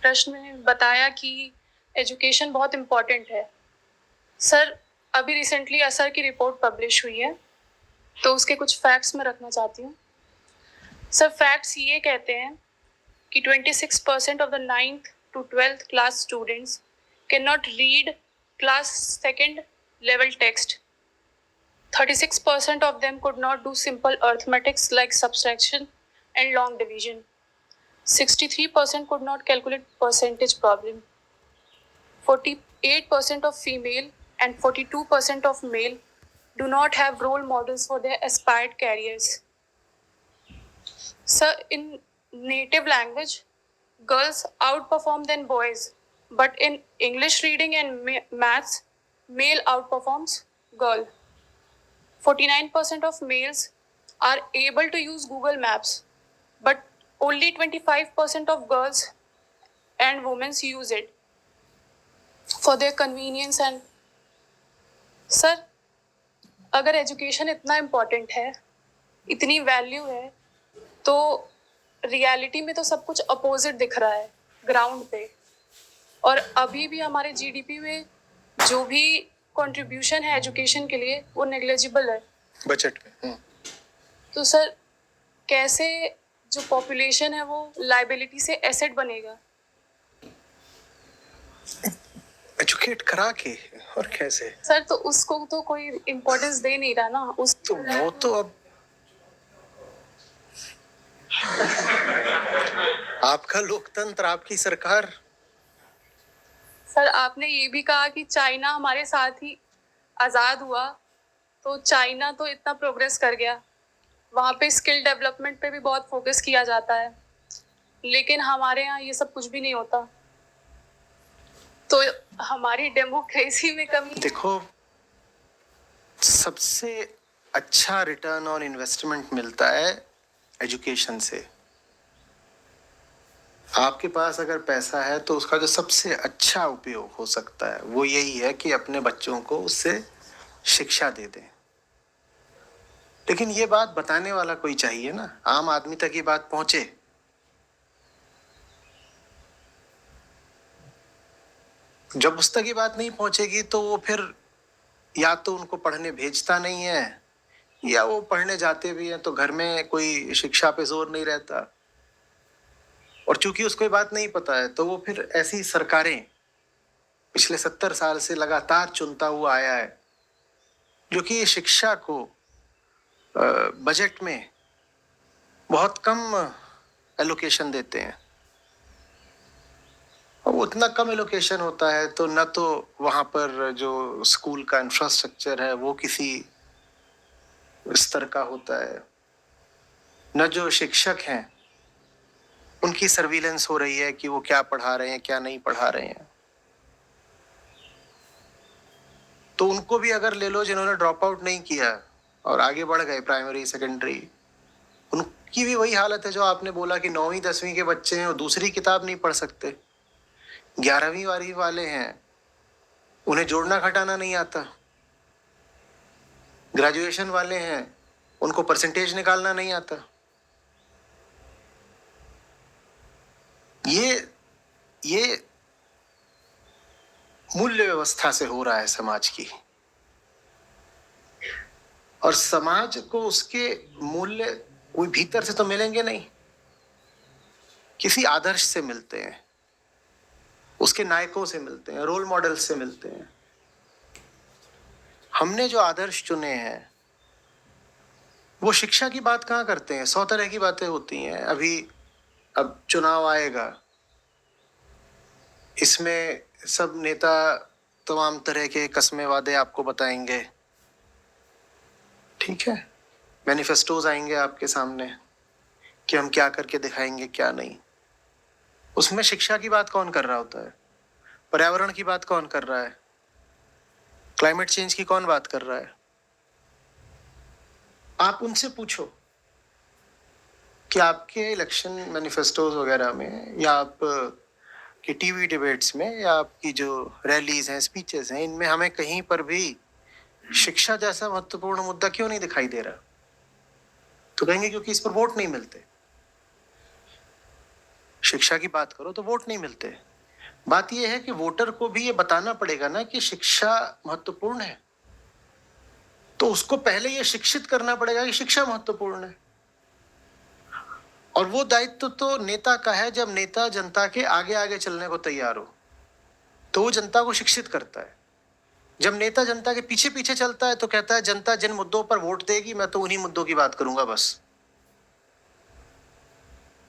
प्रश्न में बताया कि एजुकेशन बहुत इम्पोर्टेंट है। सर, अभी रिसेंटली असर की रिपोर्ट पब्लिश हुई है, तो उसके कुछ फैक्ट्स मैं रखना चाहती हूँ। सर, फैक्ट्स ये कहते हैं कि 26% of the 9th to 12th class students cannot read class 2nd level text. 36% of them could not do simple arithmetics like subtraction and long division. 63% could not calculate percentage problem. 48% of female and 42% of male do not have role models for their aspired careers. Sir, in native language, girls outperform than boys, but in English reading and maths, male outperforms girl. 49% of males are able to use Google Maps, but only 25% of girls and women use it for their convenience and sir, अगर education इतना important है, इतनी value है, तो reality में तो सब कुछ अपोजिट दिख रहा है ग्राउंड पे। और अभी भी हमारे जीडीपी में जो भी कंट्रीब्यूशन है एजुकेशन के लिए वो नेग्लिजिबल है बजट में। तो सर, कैसे जो पॉपुलेशन है वो लाइबिलिटी से एसेट बनेगा? एजुकेट करा के और कैसे? सर, तो उसको तो कोई इम्पोर्टेंस दे नहीं रहा ना उस तो वो तो अब आपका लोकतंत्र, आपकी सरकार। सर, आपने ये भी कहा कि चाइना हमारे साथ ही आज़ाद हुआ, तो चाइना तो इतना प्रोग्रेस कर गया, वहाँ पे स्किल डेवलपमेंट पे भी बहुत फोकस किया जाता है, लेकिन हमारे यहाँ ये सब कुछ भी नहीं होता, तो हमारी डेमोक्रेसी में कमी। देखो, सबसे अच्छा रिटर्न ऑन इन्वेस्टमेंट मिलता है एजुकेशन से। आपके पास अगर पैसा है तो उसका जो सबसे अच्छा उपयोग हो सकता है वो यही है कि अपने बच्चों को उससे शिक्षा दे दें। लेकिन ये बात बताने वाला कोई चाहिए ना, आम आदमी तक ये बात पहुंचे। जब उस तक ये बात नहीं पहुंचेगी तो वो फिर या तो उनको पढ़ने भेजता नहीं है, या वो पढ़ने जाते भी हैं तो घर में कोई शिक्षा पे जोर नहीं रहता। और चूंकि उसको ये बात नहीं पता है तो वो फिर ऐसी सरकारें पिछले 70 साल से लगातार चुनता हुआ आया है जो कि शिक्षा को बजट में बहुत कम एलोकेशन देते हैं। और उतना कम एलोकेशन होता है तो न तो वहां पर जो स्कूल का इंफ्रास्ट्रक्चर है वो किसी स्तर का होता है, न जो शिक्षक हैं उनकी सर्विलेंस हो रही है कि वो क्या पढ़ा रहे हैं क्या नहीं पढ़ा रहे हैं। तो उनको भी अगर ले लो जिन्होंने ड्रॉप आउट नहीं किया और आगे बढ़ गए प्राइमरी सेकेंडरी, उनकी भी वही हालत है जो आपने बोला कि 9वीं 10वीं के बच्चे हैं और दूसरी किताब नहीं पढ़ सकते। 11वीं 12वीं वाले हैं, उन्हें जोड़ना घटाना नहीं आता। ग्रेजुएशन वाले हैं, उनको परसेंटेज निकालना नहीं आता। ये मूल्य व्यवस्था से हो रहा है समाज की, और समाज को उसके मूल्य कोई भीतर से तो मिलेंगे नहीं, किसी आदर्श से मिलते हैं, उसके नायकों से मिलते हैं, रोल मॉडल से मिलते हैं। हमने जो आदर्श चुने हैं वो शिक्षा की बात कहाँ करते हैं, 100 तरह की बातें होती हैं। अब चुनाव आएगा, इसमें सब नेता तमाम तरह के कस्में वादे आपको बताएंगे, ठीक है। मैनिफेस्टोज आएंगे आपके सामने कि हम क्या करके दिखाएंगे क्या नहीं। उसमें शिक्षा की बात कौन कर रहा होता है, पर्यावरण की बात कौन कर रहा है, क्लाइमेट चेंज की कौन बात कर रहा है? आप उनसे पूछो कि आपके इलेक्शन मैनिफेस्टोज वगैरह में या आप की टीवी डिबेट्स में या आपकी जो रैलीज हैं, स्पीचेस हैं, इनमें हमें कहीं पर भी शिक्षा जैसा महत्वपूर्ण मुद्दा क्यों नहीं दिखाई दे रहा? तो कहेंगे क्योंकि इस पर वोट नहीं मिलते। शिक्षा की बात करो तो वोट नहीं मिलते। बात यह है कि वोटर को भी ये बताना पड़ेगा ना कि शिक्षा महत्वपूर्ण है, तो उसको पहले ये शिक्षित करना पड़ेगा कि शिक्षा महत्वपूर्ण है। और वो दायित्व तो नेता का है। जब नेता जनता के आगे आगे चलने को तैयार हो तो वो जनता को शिक्षित करता है। जब नेता जनता के पीछे पीछे चलता है तो कहता है जनता जिन मुद्दों पर वोट देगी मैं तो उन्हीं मुद्दों की बात करूंगा बस।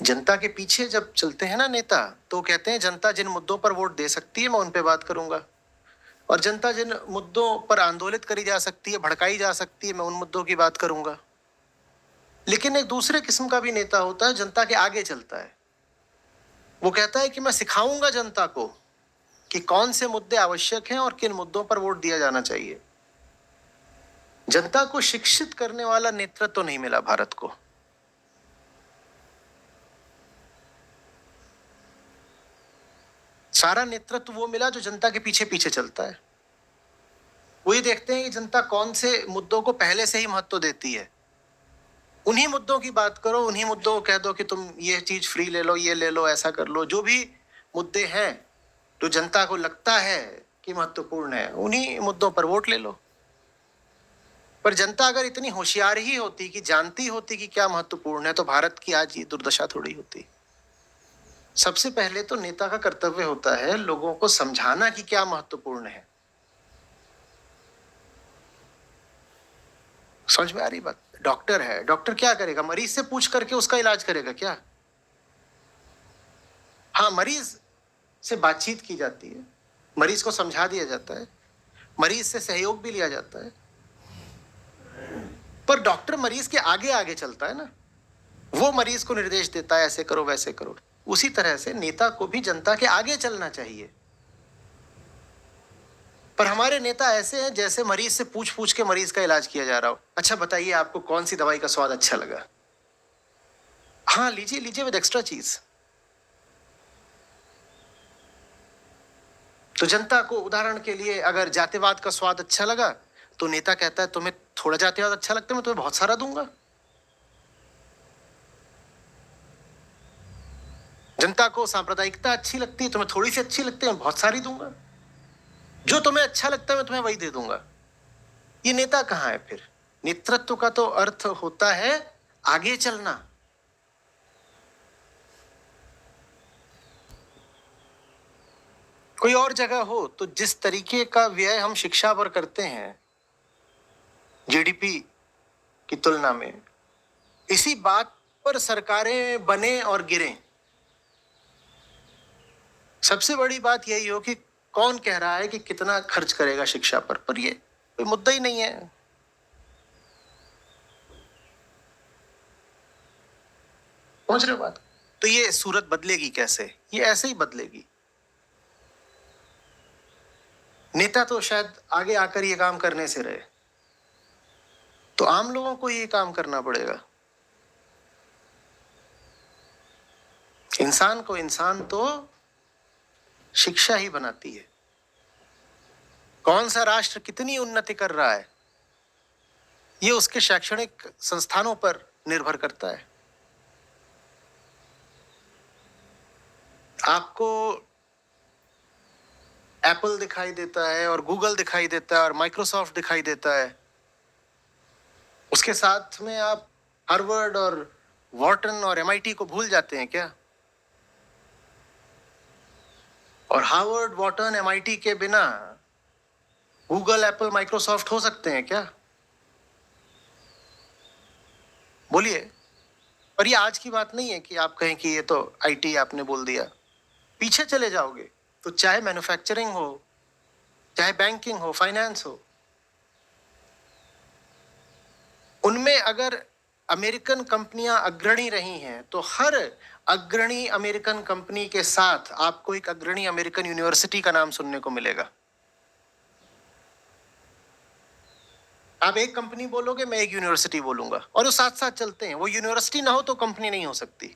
जनता के पीछे जब चलते हैं ना नेता, तो कहते हैं जनता जिन मुद्दों पर वोट दे सकती है मैं उन पे बात करूंगा, और जनता जिन मुद्दों पर आंदोलित करी जा सकती है, भड़काई जा सकती है, मैं उन मुद्दों की बात करूंगा। लेकिन एक दूसरे किस्म का भी नेता होता है, जनता के आगे चलता है। वो कहता है कि मैं सिखाऊंगा जनता को कि कौन से मुद्दे आवश्यक हैं और किन मुद्दों पर वोट दिया जाना चाहिए। जनता को शिक्षित करने वाला नेतृत्व तो नहीं मिला भारत को। सारा नेतृत्व वो मिला जो जनता के पीछे पीछे चलता है। वो ये देखते हैं कि जनता कौन से मुद्दों को पहले से ही महत्व देती है, उन्हीं मुद्दों की बात करो, उन्हीं मुद्दों को कह दो कि तुम ये चीज फ्री ले लो, ये ले लो, ऐसा कर लो। जो भी मुद्दे हैं जो जनता को लगता है कि महत्वपूर्ण है, उन्हीं मुद्दों पर वोट ले लो। पर जनता अगर इतनी होशियार ही होती कि जानती होती कि क्या महत्वपूर्ण है, तो भारत की आज ये दुर्दशा थोड़ी होती। सबसे पहले तो नेता का कर्तव्य होता है लोगों को समझाना कि क्या महत्वपूर्ण है। समझ में आ रही बात? डॉक्टर है, डॉक्टर क्या करेगा? मरीज से पूछ करके उसका इलाज करेगा क्या? हाँ, मरीज से बातचीत की जाती है, मरीज को समझा दिया जाता है, मरीज से सहयोग भी लिया जाता है, पर डॉक्टर मरीज के आगे आगे चलता है ना। वो मरीज को निर्देश देता है, ऐसे करो वैसे करो। उसी तरह से नेता को भी जनता के आगे चलना चाहिए। पर हमारे नेता ऐसे हैं जैसे मरीज से पूछ पूछ के मरीज का इलाज किया जा रहा हो। अच्छा बताइए, आपको कौन सी दवाई का स्वाद अच्छा लगा? हाँ, लीजिए लीजिए विद एक्स्ट्रा चीज। तो जनता को उदाहरण के लिए अगर जातिवाद का स्वाद अच्छा लगा तो नेता कहता है तुम्हें थोड़ा जातिवाद अच्छा लगता है, मैं तुम्हें बहुत सारा दूंगा। जनता को सांप्रदायिकता अच्छी लगती है, तुम्हें थोड़ी सी अच्छी लगती है, मैं बहुत सारी दूंगा। जो तुम्हें अच्छा लगता है मैं तुम्हें वही दे दूंगा। ये नेता कहाँ है फिर? नेतृत्व का तो अर्थ होता है आगे चलना। कोई और जगह हो तो जिस तरीके का व्यय हम शिक्षा पर करते हैं जीडीपी की तुलना में, इसी बात पर सरकारें बने और गिरें। सबसे बड़ी बात यही हो कि कौन कह रहा है कि कितना खर्च करेगा शिक्षा पर ये कोई मुद्दा ही नहीं है। समझ रहे हो बात? तो ये सूरत बदलेगी कैसे? ये ऐसे ही बदलेगी। नेता तो शायद आगे आकर ये काम करने से रहे, तो आम लोगों को ये काम करना पड़ेगा। इंसान को इंसान तो शिक्षा ही बनाती है। कौन सा राष्ट्र कितनी उन्नति कर रहा है ये उसके शैक्षणिक संस्थानों पर निर्भर करता है। आपको एप्पल दिखाई देता है और गूगल दिखाई देता है और माइक्रोसॉफ्ट दिखाई देता है, उसके साथ में आप हार्वर्ड और वॉर्टन और एमआईटी को भूल जाते हैं क्या? और हार्वर्ड, वॉर्टन, एमआईटी के बिना गूगल, एप्पल, माइक्रोसॉफ्ट हो सकते हैं क्या? बोलिए। पर ये आज की बात नहीं है कि आप कहें कि ये तो आईटी आपने बोल दिया। पीछे चले जाओगे तो चाहे मैन्युफैक्चरिंग हो, चाहे बैंकिंग हो, फाइनेंस हो, उनमें अगर अमेरिकन कंपनियां अग्रणी रही हैं तो हर अग्रणी अमेरिकन कंपनी के साथ आपको एक अग्रणी अमेरिकन यूनिवर्सिटी का नाम सुनने को मिलेगा। आप एक कंपनी बोलोगे, मैं एक यूनिवर्सिटी बोलूंगा, और वो साथ साथ चलते हैं। वो यूनिवर्सिटी ना हो तो कंपनी नहीं हो सकती।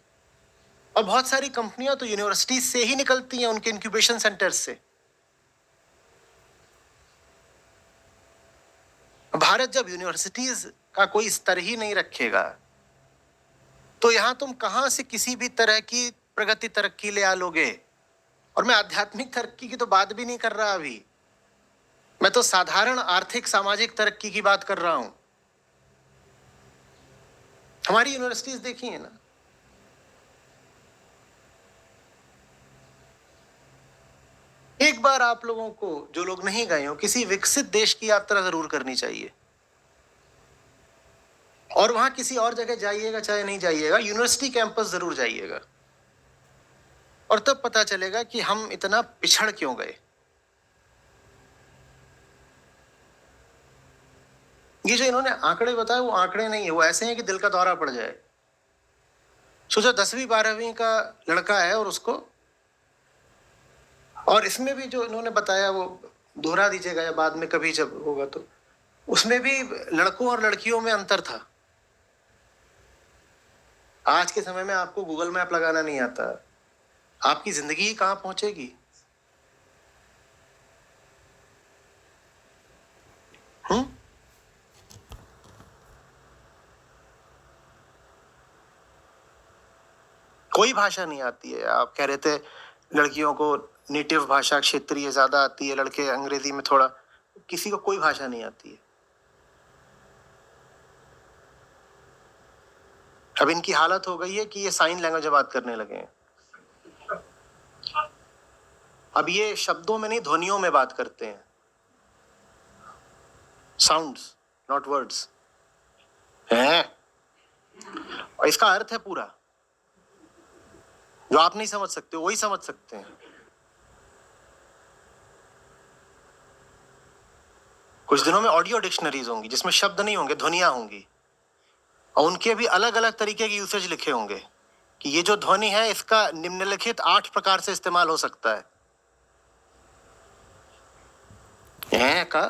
और बहुत सारी कंपनियां तो यूनिवर्सिटी से ही निकलती हैं, उनके इंक्यूबेशन सेंटर्स से। भारत जब यूनिवर्सिटीज का कोई स्तर ही नहीं रखेगा तो यहां तुम कहां से किसी भी तरह की प्रगति तरक्की ले आ लोगे। और मैं आध्यात्मिक तरक्की की तो बात भी नहीं कर रहा अभी, मैं तो साधारण आर्थिक सामाजिक तरक्की की बात कर रहा हूं। हमारी यूनिवर्सिटीज देखी है ना, एक बार आप लोगों को, जो लोग नहीं गए हो, किसी विकसित देश की यात्रा जरूर करनी चाहिए। और वहां किसी और जगह जाइएगा चाहे नहीं जाइएगा, यूनिवर्सिटी कैंपस जरूर जाइएगा, और तब पता चलेगा कि हम इतना पिछड़ क्यों गए। ये जो इन्होंने आंकड़े बताए वो आंकड़े नहीं है, वो ऐसे हैं कि दिल का दौरा पड़ जाए। सोचो 10वीं 12वीं का लड़का है और उसको, और इसमें भी जो इन्होंने बताया वो दोहरा दीजिएगा या बाद में कभी जब होगा तो, उसमें भी लड़कों और लड़कियों में अंतर था। आज के समय में आपको गूगल मैप लगाना नहीं आता, आपकी जिंदगी कहां पहुंचेगी। कोई भाषा नहीं आती है। आप कह रहे थे लड़कियों को नेटिव भाषा क्षेत्रीय ज्यादा आती है, लड़के अंग्रेजी में थोड़ा, किसी को कोई भाषा नहीं आती है। अब इनकी हालत हो गई है कि ये साइन लैंग्वेज में बात करने लगे हैं। अब ये शब्दों में नहीं ध्वनियों में बात करते हैं, साउंड्स नॉट वर्ड्स है, और इसका अर्थ है पूरा, जो आप नहीं समझ सकते वही समझ सकते हैं। कुछ दिनों में ऑडियो डिक्शनरीज होंगी जिसमें शब्द नहीं होंगे, ध्वनियां होंगी, और उनके भी अलग अलग तरीके के यूसेज लिखे होंगे कि ये जो ध्वनि है इसका निम्नलिखित 8 प्रकार से इस्तेमाल हो सकता है। का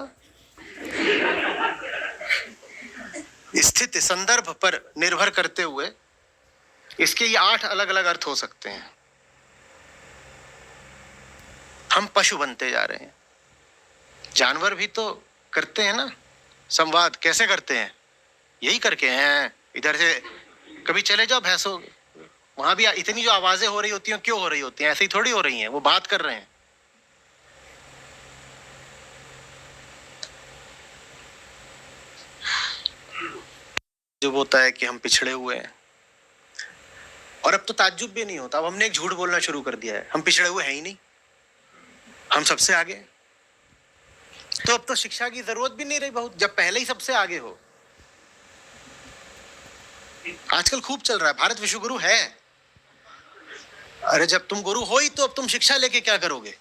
स्थिति संदर्भ पर निर्भर करते हुए इसके ये 8 अलग अलग अर्थ हो सकते हैं। हम पशु बनते जा रहे हैं। जानवर भी तो करते हैं ना संवाद, कैसे करते हैं? यही करके हैं। इधर से कभी चले जाओ भैंसों, वहां भी इतनी जो आवाजें हो रही होती हैं, क्यों हो रही होती हैं? ऐसे ही थोड़ी हो रही हैं, वो बात कर रहे हैं। जब होता है कि हम पिछड़े हुए हैं, और अब तो ताज्जुब भी नहीं होता, अब हमने एक झूठ बोलना शुरू कर दिया है, हम पिछड़े हुए हैं ही नहीं, हम सबसे आगे। तो अब तो शिक्षा की जरूरत भी नहीं रही बहुत, जब पहले ही सबसे आगे हो। आजकल खूब चल रहा है भारत विश्व गुरु है। अरे जब तुम गुरु हो ही तो अब तुम शिक्षा लेके क्या करोगे?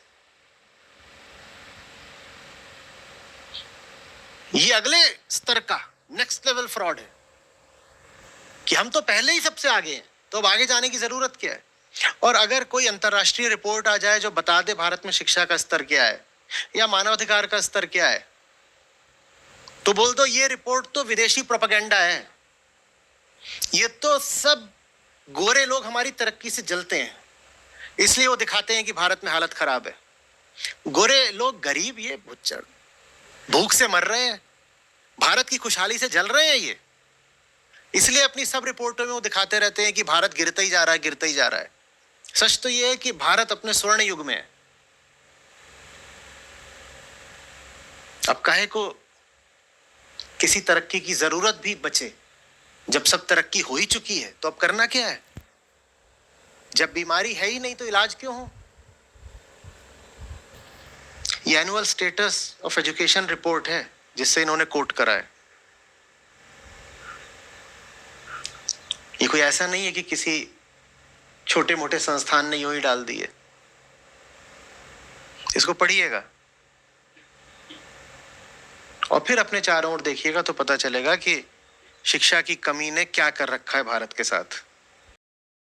ये अगले स्तर का नेक्स्ट लेवल फ्रॉड है कि हम तो पहले ही सबसे आगे हैं, तो अब आगे जाने की जरूरत क्या है? और अगर कोई अंतरराष्ट्रीय रिपोर्ट आ जाए जो बता दे भारत में शिक्षा का स्तर क्या है या मानवाधिकार का स्तर क्या है, तो बोल दो ये रिपोर्ट तो विदेशी प्रोपेगेंडा है, ये तो सब गोरे लोग हमारी तरक्की से जलते हैं, इसलिए वो दिखाते हैं कि भारत में हालत खराब है। गोरे लोग गरीब, ये भुच्चड़ भूख से मर रहे हैं, भारत की खुशहाली से जल रहे हैं ये, इसलिए अपनी सब रिपोर्टों में वो दिखाते रहते हैं कि भारत गिरता ही जा रहा है, गिरता ही जा रहा है। सच तो ये है कि भारत अपने स्वर्ण युग में है। अब काहे को किसी तरक्की की जरूरत भी बचे, जब सब तरक्की हो ही चुकी है? तो अब करना क्या है? जब बीमारी है ही नहीं तो इलाज क्यों हो? ये annual status of education report है जिससे इन्होंने कोट करा है। ये कोई ऐसा नहीं है कि किसी छोटे मोटे संस्थान ने यूं ही डाल दी है। इसको पढ़िएगा और फिर अपने चारों ओर देखिएगा तो पता चलेगा कि शिक्षा की कमी ने क्या कर रखा है भारत के साथ।